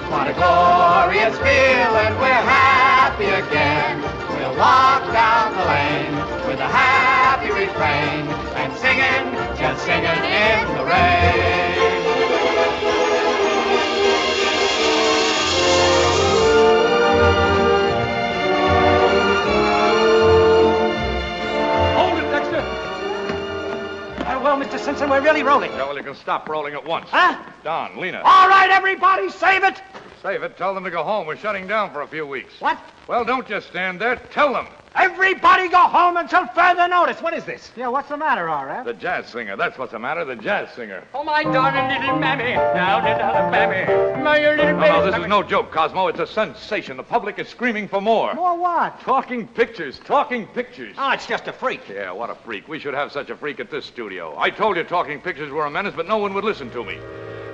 What a glorious feeling, we're happy again. We'll walk down the lane with a happy refrain and singing, just singing in the rain. Hold it, Dexter! Well, Mr. Simpson, we're really rolling. Yeah, well, you can stop rolling at once. Huh? Don, Lena. All right, everybody, save it! Save it. Tell them to go home. We're shutting down for a few weeks. What? Well, don't just stand there. Tell them. Everybody go home until further notice. What is this? Yeah, what's the matter, R.F.? The jazz singer. That's what's the matter. The jazz singer. Oh, my darling little mammy, now did I mammy, my little baby. No, this is no joke, Cosmo. It's a sensation. The public is screaming for more. More what? Talking pictures. Talking pictures. Oh, it's just a freak. Yeah, what a freak. We should have such a freak at this studio. I told you talking pictures were a menace, but no one would listen to me.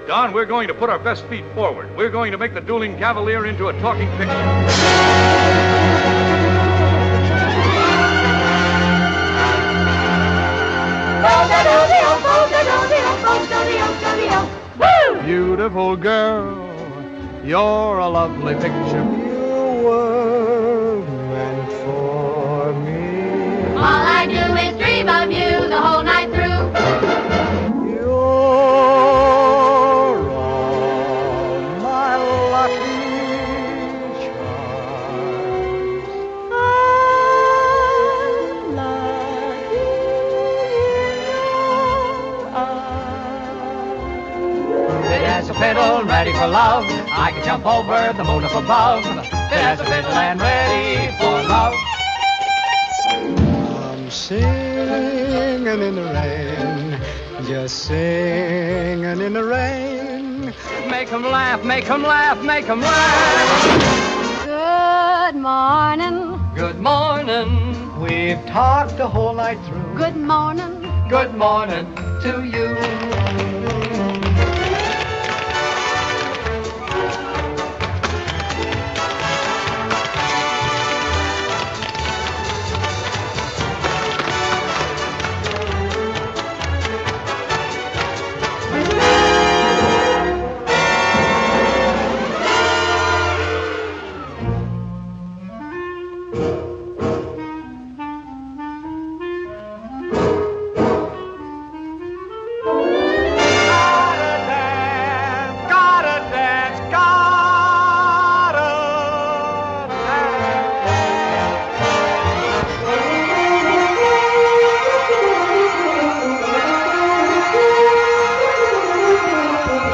Don, we're going to put our best feet forward. We're going to make the dueling cavalier into a talking picture. Beautiful girl, you're a lovely picture. You were meant for me. All I do is dream of you the whole night through. You're all my lucky charms. I'm lucky Fit as a fiddle, ready for love. I can jump over the moon up above. Fit as a fiddle and ready for love. I'm singing in the rain, just singing in the rain. Make 'em laugh, make 'em laugh, make 'em laugh. Good morning. Good morning. We've talked the whole night through. Good morning. Good morning to you.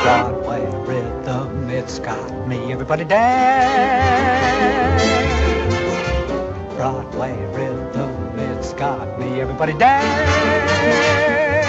Broadway rhythm, it's got me. Everybody dance. Broadway rhythm, it's got me. Everybody dance.